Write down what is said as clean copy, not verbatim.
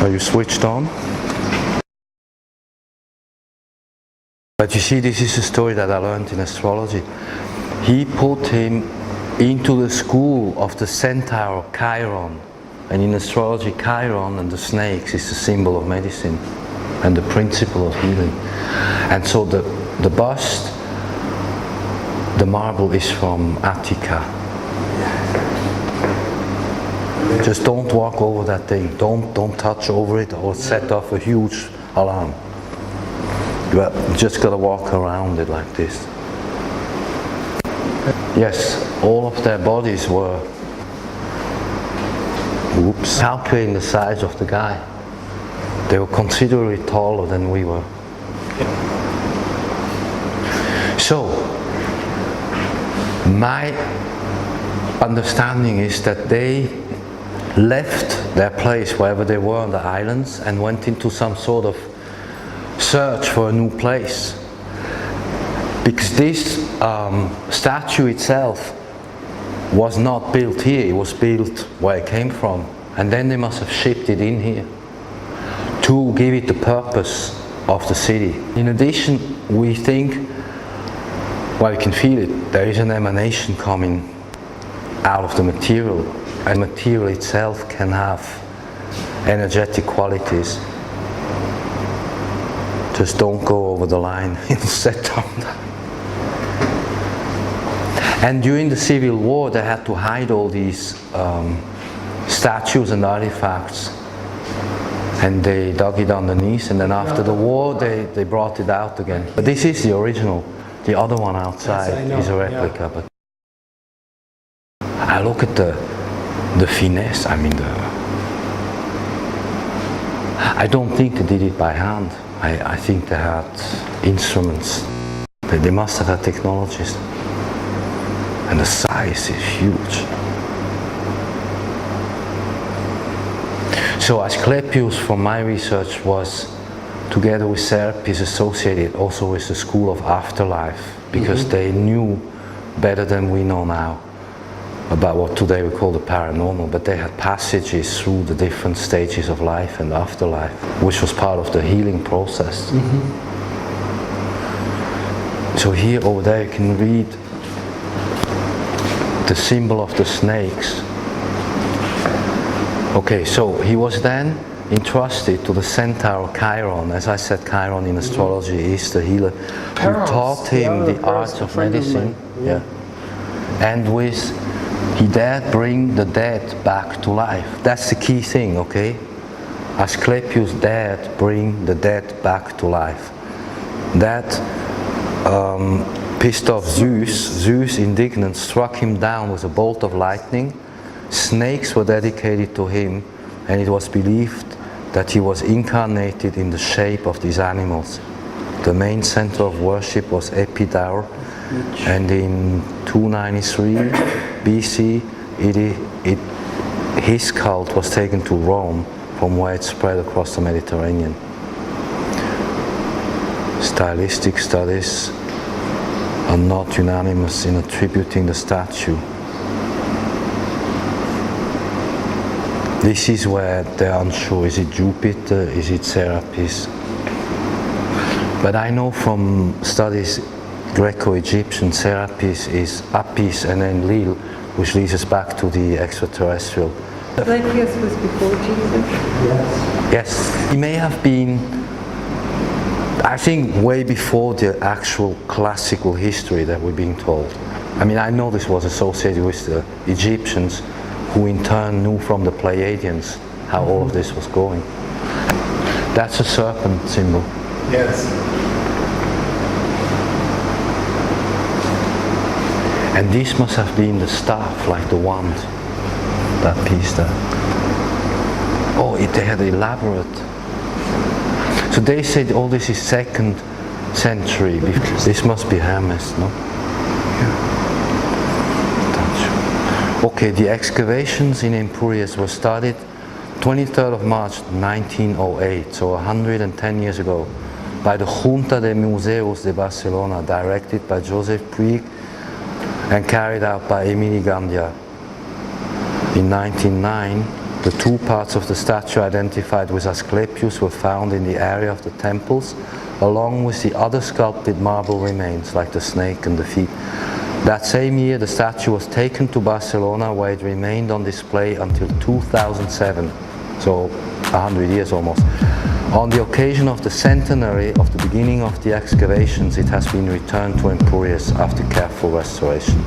Are you switched on? But you see, this is a story that I learned in astrology. He put him into the school of the centaur Chiron. And in astrology, Chiron and the snakes is the symbol of medicine and the principle of healing. And so the bust, the marble is from Attica. Just don't walk over that thing. Don't touch over it or set off a huge alarm. You just gotta walk around it like this. Yes, all of their bodies were calculating the size of the guy. They were considerably taller than we were. So, my understanding is that they left their place wherever they were on the islands and went into some sort of search for a new place. Because this statue itself was not built here, it was built where it came from. And then they must have shipped it in here to give it the purpose of the city. In addition, we think, well, you can feel it, there is an emanation coming out of the material. And the material itself can have energetic qualities. Just don't go over the line, it'll set down. And during the Civil War, they had to hide all these statues and artifacts. And they dug it underneath, and then after the war, they brought it out again. But this is the original. The other one outside is a replica. But I look at the finesse, I mean, I don't think they did it by hand. I think they had instruments. They must have had technologies. And the size is huge. So Asklepios, from my research, was together with therapies associated also with the school of afterlife, because they knew better than we know now about what today we call the paranormal, but they had passages through the different stages of life and afterlife, which was part of the healing process. So here, over there, you can read the symbol of the snakes. Okay, so he was then entrusted to the centaur Chiron. As I said, Chiron in astrology is the healer, who taught him the arts of medicine. And he dared bring the dead back to life. That's the key thing, okay? Asklepios dared bring the dead back to life. That pissed off Zeus. Zeus, indignant, struck him down with a bolt of lightning. Snakes were dedicated to him, and it was believed that he was incarnated in the shape of these animals. The main center of worship was Epidaure, and in 293 BC, his cult was taken to Rome, from where it spread across the Mediterranean. Stylistic studies are not unanimous in attributing the statue. This is where they're unsure, is it Jupiter, is it Serapis? But I know from studies Greco-Egyptian, Serapis is Apis and then Lil, which leads us back to the extraterrestrial. Asklepios was before Jesus? Yes. He may have been, I think, way before the actual classical history that we're being told. I mean, I know this was associated with the Egyptians, who in turn knew from the Pleiadians how all of this was going. That's a serpent symbol. Yes. And this must have been the staff, like the wand, that piece there. Oh, they had elaborate. So they said, oh, this is 2nd century. This must be Hermes, no? Okay, the excavations in Empuries were started 23rd of March 1908, so 110 years ago, by the Junta de Museus de Barcelona, directed by Joseph Puig and carried out by Emili Gandia. In 1909, The two parts of the statue identified with Asklepios were found in the area of the temples, along with the other sculpted marble remains, like the snake and the feet. That same year, the statue was taken to Barcelona, where it remained on display until 2007, so 100 years almost. On the occasion of the centenary of the beginning of the excavations, it has been returned to Empuries after careful restoration.